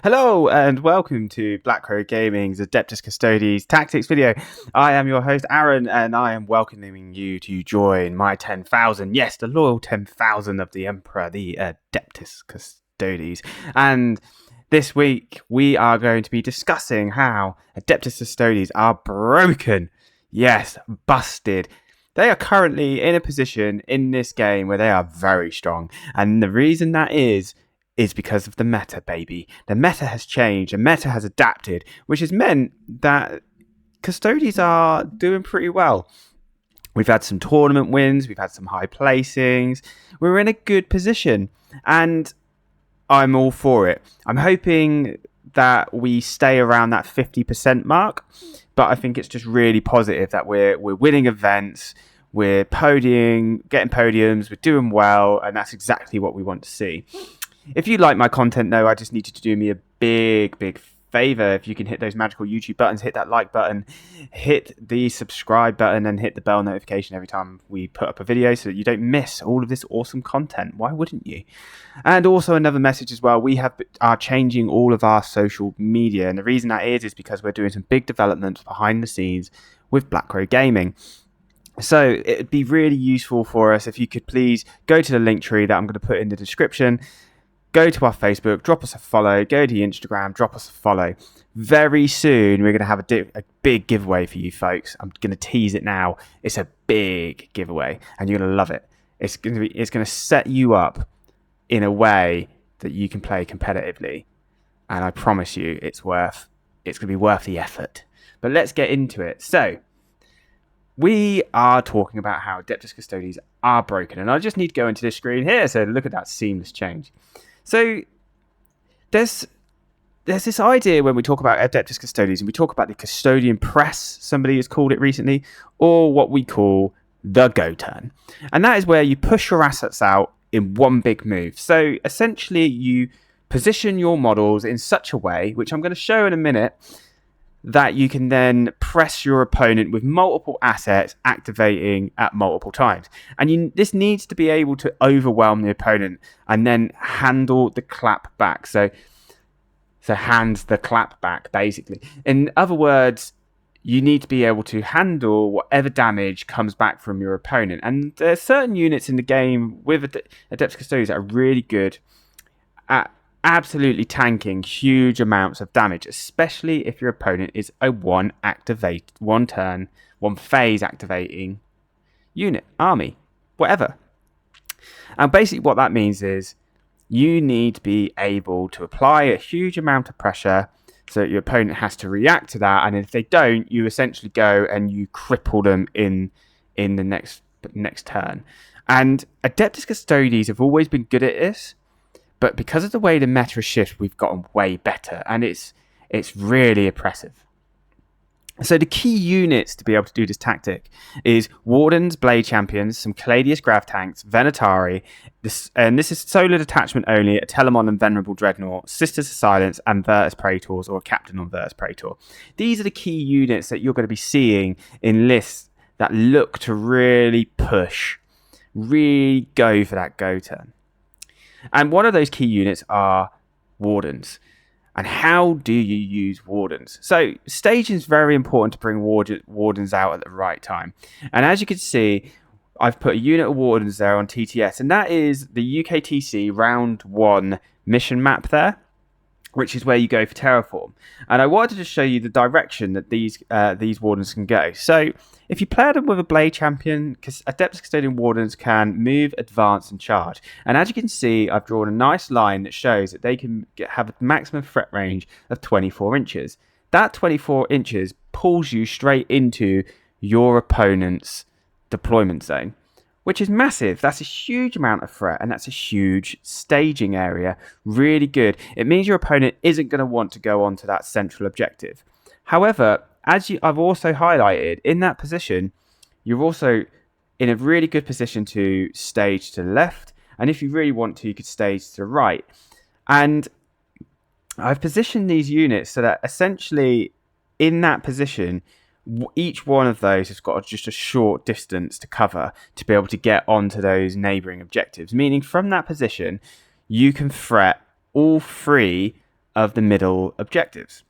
Hello and welcome to Black Crow Gaming's Adeptus Custodes tactics video. I am your host Arron and I am welcoming you to join my 10,000, yes, the loyal 10,000 of the Emperor, the Adeptus Custodes. And this week we are going to be discussing how Adeptus Custodes are broken, yes, busted. They are currently in a position in this game where they are very strong, and the reason that is because of the meta, baby. The meta has changed, the meta has adapted, which has meant that Custodes are doing pretty well. We've had some tournament wins, we've had some high placings, we're in a good position, and I'm all for it. I'm hoping that we stay around that 50% mark, but I think it's just really positive that we're winning events, we're getting podiums, we're doing well, and that's exactly what we want to see. If you like my content, though, I just need you to do me a big favor. If you can hit those magical YouTube buttons, hit that like button, hit the subscribe button, and hit the bell notification every time we put up a video so that you don't miss all of this awesome content. Why wouldn't you? And also another message as well, we are changing all of our social media, and the reason that is because we're doing some big developments behind the scenes with Black Crow Gaming. So it'd be really useful for us if you could please go to the Linktree that I'm going to put in the description. Go to our Facebook, drop us a follow, go to Instagram, drop us a follow. Very soon, we're going to have a big giveaway for you folks. I'm going to tease it now. It's a big giveaway, and you're going to love it. It's going to set you up in a way that you can play competitively, and I promise you, it's going to be worth the effort. But let's get into it. So, we are talking about how Adeptus Custodes are broken, and I just need to go into this screen here. So look at that seamless change. So there's this idea when we talk about Adeptus Custodes and we talk about the custodian press, somebody has called it recently, or what we call the go turn. And that is where you push your assets out in one big move. So essentially you position your models in such a way, which I'm going to show in a minute, that you can then press your opponent with multiple assets activating at multiple times. And this needs to be able to overwhelm the opponent and then handle the clap back. So hands the clap back, basically. In other words, you need to be able to handle whatever damage comes back from your opponent. And there are certain units in the game with Adeptus Custodes that are really good at absolutely tanking huge amounts of damage, especially if your opponent is a one phase activating unit, army, whatever. And basically what that means is you need to be able to apply a huge amount of pressure so that your opponent has to react to that, and if they don't, you essentially go and you cripple them in the next turn. And Adeptus Custodes have always been good at this, but because of the way the meta has shifted, we've gotten way better, and it's really oppressive. So the key units to be able to do this tactic is Wardens, Blade Champions, some Caladius Grav Tanks, Venatari, this is Solar Detachment only, a Telemon and Venerable Dreadnought, Sisters of Silence, and Virtus Praetors, or a Captain on Virtus Praetor. These are the key units that you're going to be seeing in lists that look to really push, really go for that go turn. And one of those key units are Wardens. And how do you use Wardens? So staging is very important to bring Wardens out at the right time. And as you can see, I've put a unit of Wardens there on TTS. And that is the UKTC round 1 mission map there, which is where you go for Terraform. And I wanted to show you the direction that these Wardens can go. So if you play them with a Blade Champion, Adeptus Custodian Wardens can move, advance, and charge. And as you can see, I've drawn a nice line that shows that they can have a maximum threat range of 24 inches. That 24 inches pulls you straight into your opponent's deployment zone, which is massive. That's a huge amount of threat, and that's a huge staging area. Really good. It means your opponent isn't going to want to go on to that central objective. However, I've also highlighted, in that position, you're also in a really good position to stage to the left, and if you really want to, you could stage to the right. And I've positioned these units so that essentially in that position, each one of those has got just a short distance to cover to be able to get onto those neighbouring objectives, meaning from that position you can threat all three of the middle objectives.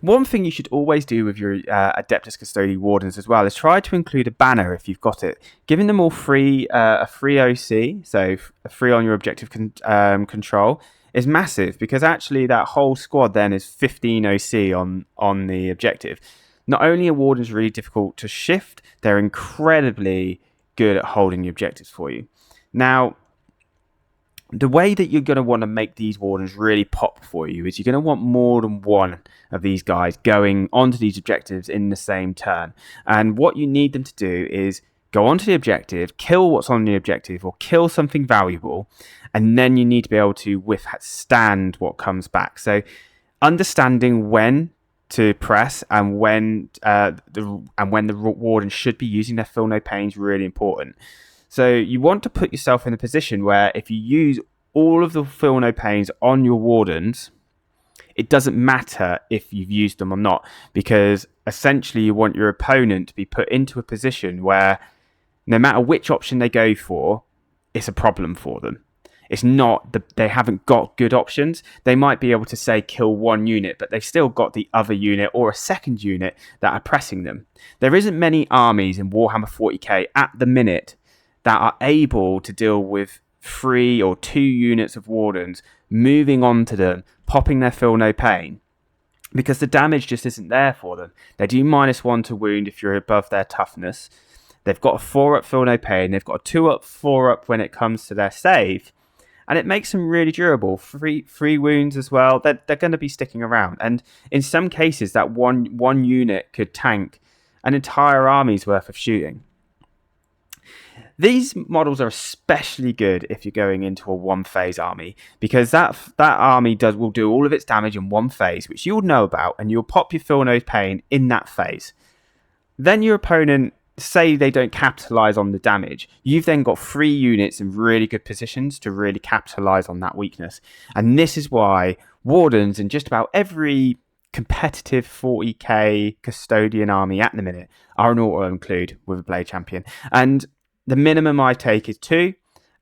One thing you should always do with your Adeptus Custodes wardens as well is try to include a banner if you've got it. Giving them all a free OC, so a free on your objective control, is massive, because actually that whole squad then is 15 OC on the objective. Not only are wardens really difficult to shift, they're incredibly good at holding the objectives for you. Now, the way that you're going to want to make these wardens really pop for you is you're going to want more than one of these guys going onto these objectives in the same turn. And what you need them to do is go onto the objective, kill what's on the objective, or kill something valuable, and then you need to be able to withstand what comes back. So understanding when to press and when the warden should be using their Feel No Pain is really important. So you want to put yourself in a position where if you use all of the Feel No Pains on your wardens, it doesn't matter if you've used them or not, because essentially you want your opponent to be put into a position where no matter which option they go for, it's a problem for them. It's not that they haven't got good options. They might be able to say kill one unit, but they've still got the other unit or a second unit that are pressing them. There isn't many armies in Warhammer 40k at the minute that are able to deal with 3 or 2 units of wardens moving onto them, popping their Feel No Pain, because the damage just isn't there for them. They do -1 to wound if you're above their toughness. They've got a 4-up Feel No Pain. They've got a 2-up, 4-up when it comes to their save. And it makes them really durable. Free wounds as well. They're going to be sticking around. And in some cases, that one unit could tank an entire army's worth of shooting. These models are especially good if you're going into a one-phase army, because that army will do all of its damage in one phase, which you'll know about, and you'll pop your Feel No Pain in that phase. Then your opponent, say they don't capitalize on the damage, you've then got 3 units in really good positions to really capitalize on that weakness. And this is why wardens in just about every competitive 40k custodian army at the minute are an auto include with a blade champion. And the minimum I take is 2,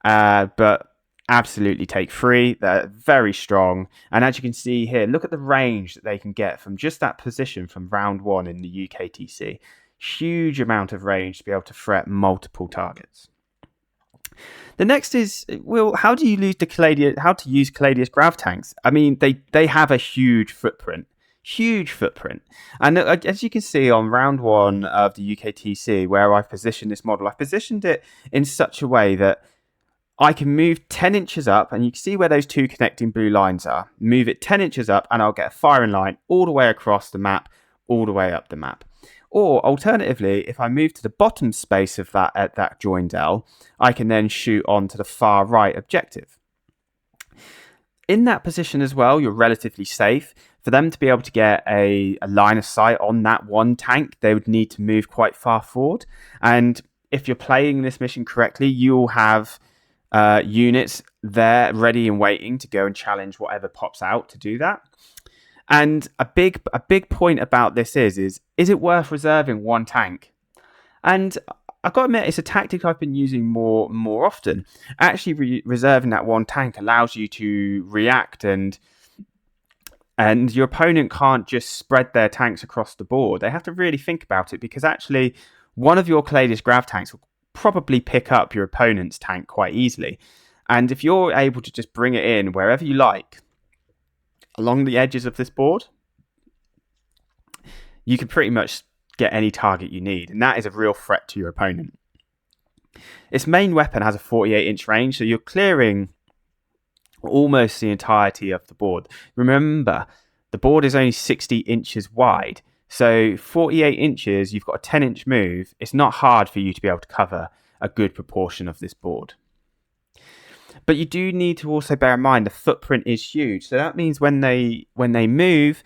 but absolutely take 3. They're very strong. And as you can see here, look at the range that they can get from just that position from round 1 in the UKTC. Huge amount of range to be able to threat multiple targets. The next is, well, how to use Caladius grav tanks. I mean, they have a huge footprint. And as you can see on round 1 of the UKTC, where I've positioned this model, I've positioned it in such a way that I can move 10 inches up, and you can see where those 2 connecting blue lines are. Move it 10 inches up, and I'll get a firing line all the way across the map, all the way up the map. Or alternatively, if I move to the bottom space of that joined L, I can then shoot on to the far right objective. In that position as well, you're relatively safe. For them to be able to get a line of sight on that one tank, they would need to move quite far forward. And if you're playing this mission correctly, you'll have units there ready and waiting to go and challenge whatever pops out to do that. And a big point about this is it worth reserving one tank? And I've got to admit, it's a tactic I've been using more often. Actually, reserving that one tank allows you to react, and your opponent can't just spread their tanks across the board. They have to really think about it, because actually one of your Caladius grav tanks will probably pick up your opponent's tank quite easily. And if you're able to just bring it in wherever you like, along the edges of this board, you can pretty much get any target you need, and that is a real threat to your opponent. Its main weapon has a 48-inch range, so you're clearing almost the entirety of the board. Remember, the board is only 60 inches wide, so 48 inches, you've got a 10-inch move. It's not hard for you to be able to cover a good proportion of this board. But you do need to also bear in mind the footprint is huge. So that means when they move,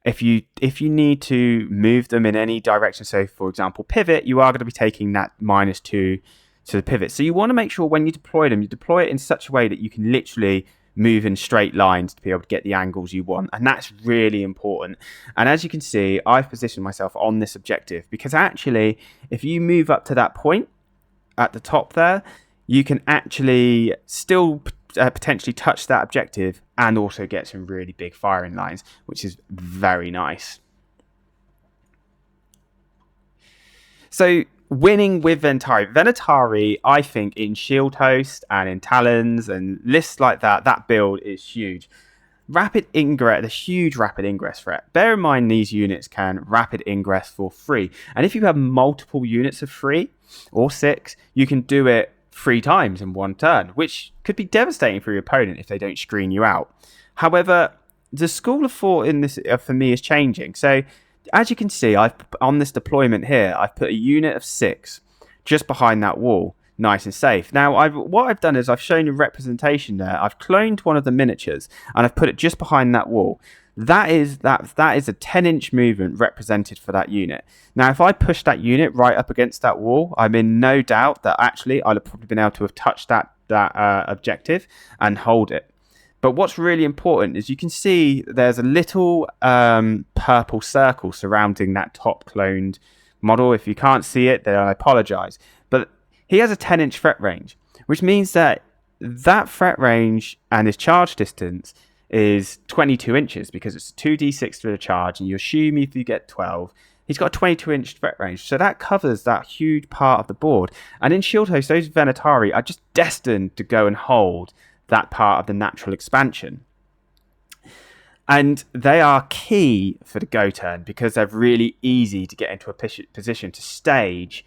if you need to move them in any direction, so for example pivot, you are going to be taking that -2 to the pivot. So you want to make sure when you deploy them, you deploy it in such a way that you can literally move in straight lines to be able to get the angles you want. And that's really important. And as you can see, I've positioned myself on this objective, because actually if you move up to that point at the top there, you can actually still potentially touch that objective and also get some really big firing lines, which is very nice. So winning with Venatari, I think in Shield Host and in Talons and lists like that, that build is huge. Rapid ingress, the huge rapid ingress threat. Bear in mind these units can rapid ingress for free. And if you have multiple units of 3 or 6, you can do it 3 times in one turn, which could be devastating for your opponent if they don't screen you out. However, the school of thought in this for me is changing. So as you can see, on this deployment here, I've put a unit of 6 just behind that wall. Nice and safe. Now, what I've done is I've shown a representation there. I've cloned one of the miniatures and I've put it just behind that wall. That is a 10-inch movement represented for that unit. Now, if I push that unit right up against that wall, I'm in no doubt that actually I'd have probably been able to have touched that objective and hold it. But what's really important is you can see there's a little purple circle surrounding that top cloned model. If you can't see it, then I apologize. But he has a 10-inch threat range, which means that threat range and his charge distance is 22 inches because it's a 2d6 for the charge, and you assume if you get 12, he's got a 22-inch threat range. So that covers that huge part of the board. And in Shield Host, those Venatari are just destined to go and hold that part of the natural expansion. And they are key for the go turn because they're really easy to get into a position to stage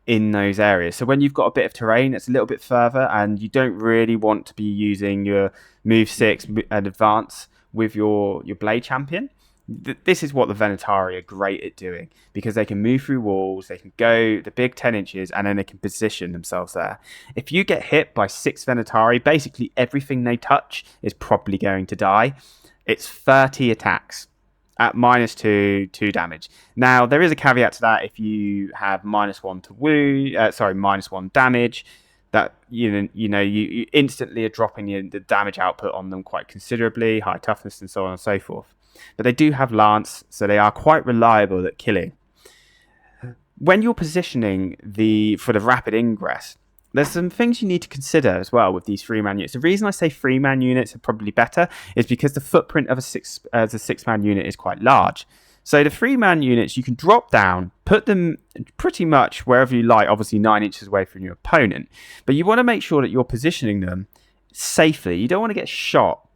in those areas. So when you've got a bit of terrain that's a little bit further and you don't really want to be using your move 6 and advance with your blade champion, this is what the Venatari are great at doing, because they can move through walls, they can go the big 10 inches, and then they can position themselves there. If you get hit by 6 Venatari, basically everything they touch is probably going to die. It's 30 attacks at -2 damage. Now, there is a caveat to that. If you have -1 to wound, -1 damage, that you instantly are dropping the damage output on them quite considerably, high toughness and so on and so forth. But they do have Lance, so they are quite reliable at killing. When you're positioning for the rapid ingress, there's some things you need to consider as well with these 3-man units. The reason I say 3-man units are probably better is because the footprint of a 6-man unit is quite large. So the 3-man units, you can drop down, put them pretty much wherever you like, obviously 9 inches away from your opponent. But you want to make sure that you're positioning them safely. You don't want to get shot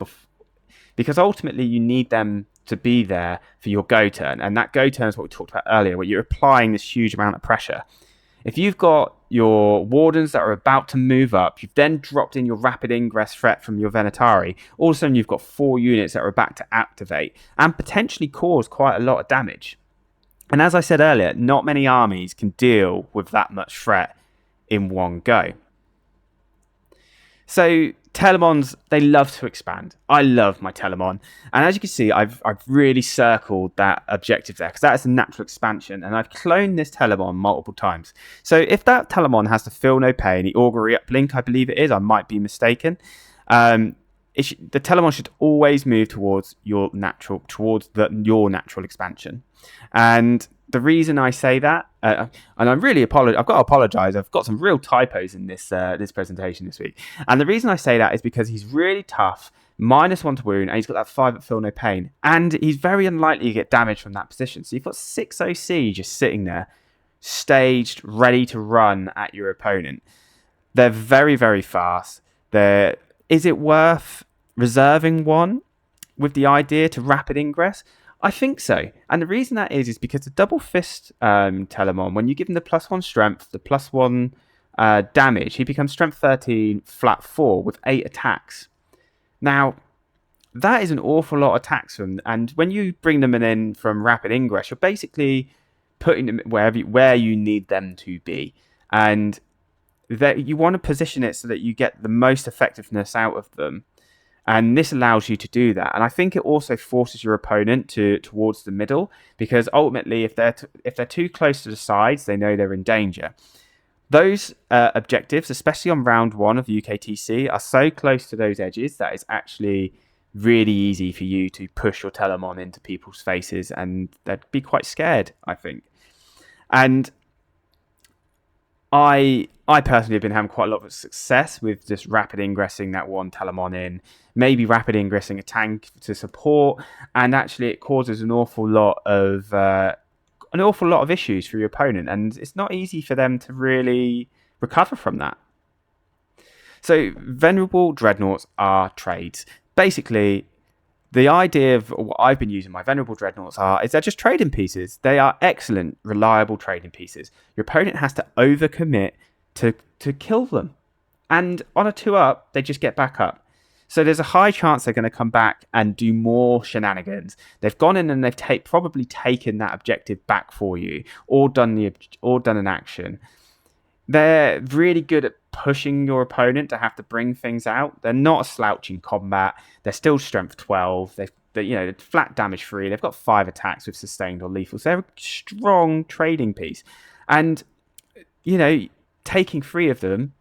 because ultimately you need them to be there for your go turn. And that go turn is what we talked about earlier, where you're applying this huge amount of pressure. If you've got your wardens that are about to move up, you've then dropped in your rapid ingress threat from your Venatari, all of a sudden you've got 4 units that are about to activate and potentially cause quite a lot of damage. And as I said earlier, not many armies can deal with that much threat in one go. So Telemons, they love to expand. I love my Telemon. And as you can see, I've really circled that objective there because that is a natural expansion. And I've cloned this Telemon multiple times. So if that Telemon has to feel no pain, the augury uplink, I believe it is, I might be mistaken. The Telemon should always move towards your natural expansion. And the reason I say that, and I'm really I've got to apologise. I've got some real typos in this presentation this week. And the reason I say that is because he's really tough, -1 to wound, and he's got that 5 at feel no pain. And he's very unlikely to get damage from that position. So you've got 6 OC just sitting there, staged, ready to run at your opponent. They're very, very fast. Is it worth reserving one with the idea to rapid ingress? I think so. And the reason that is because the double fist Telemon, when you give him the +1 strength, the +1 damage, he becomes strength 13, flat 4 with 8 attacks. Now, that is an awful lot of attacks from, and when you bring them in from rapid ingress, you're basically putting them where you need them to be. And that you want to position it so that you get the most effectiveness out of them. And this allows you to do that. And I think it also forces your opponent towards the middle, because ultimately, if they're too close to the sides, they know they're in danger. Those objectives, especially on round 1 of UKTC, are so close to those edges that it's actually really easy for you to push your Telemon into people's faces, and they'd be quite scared, I think. And I I personally have been having quite a lot of success with just rapid ingressing that one Telemon in, maybe rapid ingressing a tank to support, and actually it causes an awful lot of issues for your opponent, and it's not easy for them to really recover from that. So Venerable Dreadnoughts are trades. Basically, the idea of what I've been using my Venerable Dreadnoughts is they're just trading pieces. They are excellent, reliable trading pieces. Your opponent has to overcommit to kill them. And on a 2-up, they just get back up. So there's a high chance they're going to come back and do more shenanigans. They've gone in and they've probably taken that objective back for you, or done an action. They're really good at pushing your opponent to have to bring things out. They're not a slouch in combat. They're still strength 12. They're flat damage 3. They've got 5 attacks with sustained or lethal. So they're a strong trading piece. And, taking 3 of them,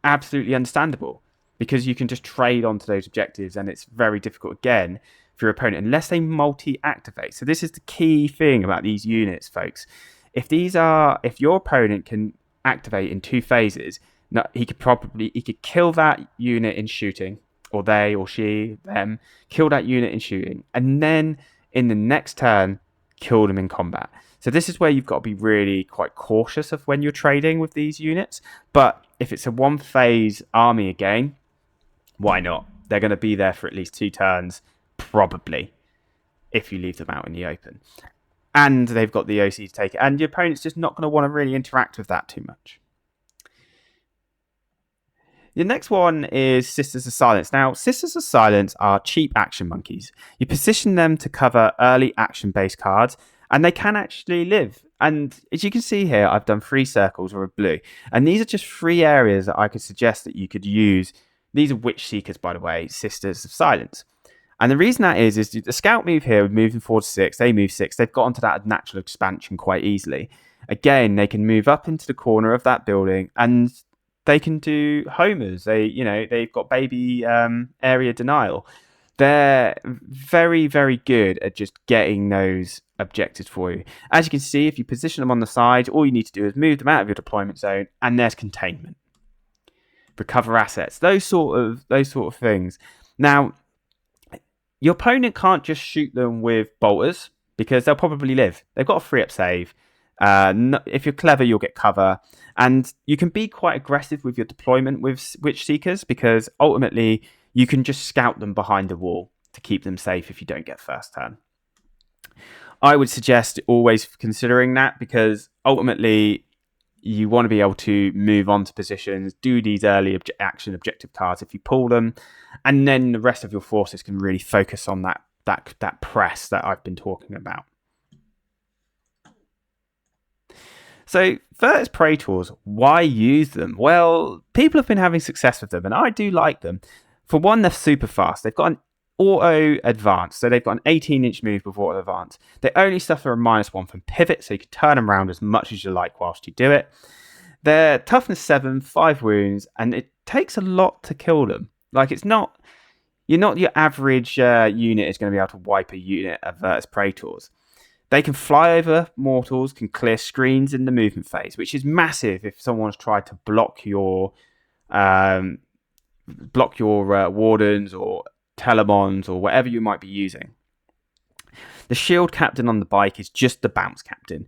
absolutely understandable, because you can just trade onto those objectives, and it's very difficult again for your opponent unless they multi-activate. So this is the key thing about these units, folks. If your opponent can activate in 2 phases, he could kill that unit in shooting, or they or she them kill that unit in shooting, and then in the next turn kill them in combat. So this is where you've got to be really quite cautious of when you're trading with these units. But if it's a 1-phase army again, why not? They're going to be there for at least 2 turns, probably, if you leave them out in the open. And they've got the OC to take it. And your opponent's just not going to want to really interact with that too much. The next one is Sisters of Silence. Now, Sisters of Silence are cheap action monkeys. You position them to cover early action-based cards, and they can actually live. And as you can see here, I've done 3 circles or a blue. And these are just 3 areas that I could suggest that you could use. These are Witch Seekers, by the way, Sisters of Silence. And the reason that is the scout move here, moving forward to 6, they move 6. They've got onto that natural expansion quite easily. Again, they can move up into the corner of that building, and they can do homers. They've got baby area denial. They're very, very good at just getting those objectives for you. As you can see, if you position them on the side, all you need to do is move them out of your deployment zone, and there's containment. Recover assets, those sort of things. Now, your opponent can't just shoot them with bolters, because they'll probably live. They've got a 3-up save. If you're clever, you'll get cover, and you can be quite aggressive with your deployment with Witch Seekers, because ultimately you can just scout them behind the wall to keep them safe if you don't get first turn. I would suggest always considering that, because ultimately you want to be able to move on to positions, do these early action objective cards if you pull them, and then the rest of your forces can really focus on that press that I've been talking about. So Vertex Praetors, why use them? Well, people have been having success with them, and I do like them. For one, they're super fast. They've got an auto advance, so they've got an 18-inch move before advance. They only suffer a -1 from pivot, so you can turn them around as much as you like whilst you do it. They're toughness 7, 5 wounds, and it takes a lot to kill them. Like, you're not your average unit is going to be able to wipe a unit of Vertex Praetors. They can fly over mortals, can clear screens in the movement phase, which is massive if someone's tried to block your wardens or telemons or whatever you might be using. The shield captain on the bike is just the bounce captain.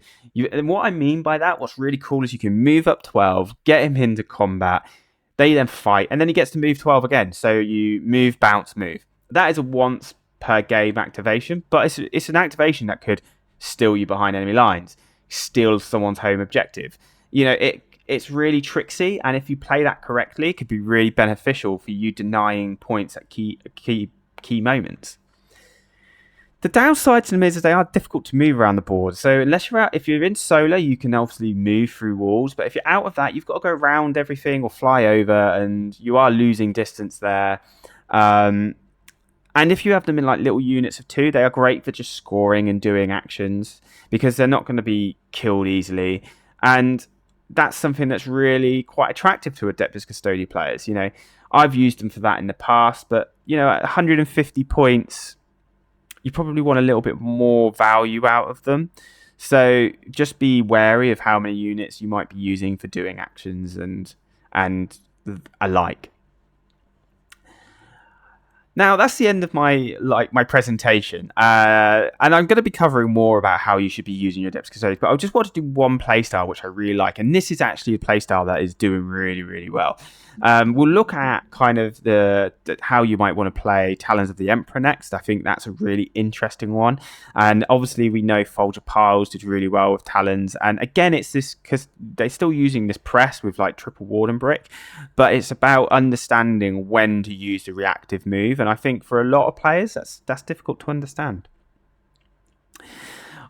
And what I mean by that, what's really cool is you can move up 12, get him into combat, they then fight, and then he gets to move 12 again. So you move, bounce, move. That is a once per game activation, but it's an activation that could steal you behind enemy lines, steal someone's home objective. It's really tricksy, and if you play that correctly, it could be really beneficial for you denying points at key moments. The downside to them is they are difficult to move around the board. So if you're in solar, you can obviously move through walls, but if you're out of that, you've got to go around everything or fly over, and you are losing distance there. And if you have them in like little units of 2, they are great for just scoring and doing actions, because they're not going to be killed easily. And that's something that's really quite attractive to Adeptus Custodes players. I've used them for that in the past, but at 150 points, you probably want a little bit more value out of them. So just be wary of how many units you might be using for doing actions and and alike. Now that's the end of my presentation, and I'm going to be covering more about how you should be using your Adeptus Custodes. But I just want to do one playstyle which I really like, and this is actually a playstyle that is doing really, really well. We'll look at kind of the how you might want to play Talons of the Emperor next. I think that's a really interesting one, and obviously we know Folger Piles did really well with Talons, and again it's this because they're still using this press with like triple Warden Brick, but it's about understanding when to use the reactive move. And I think for a lot of players, that's difficult to understand.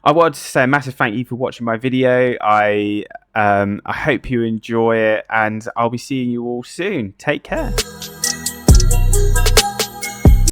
I wanted to say a massive thank you for watching my video. I hope you enjoy it, and I'll be seeing you all soon. Take care.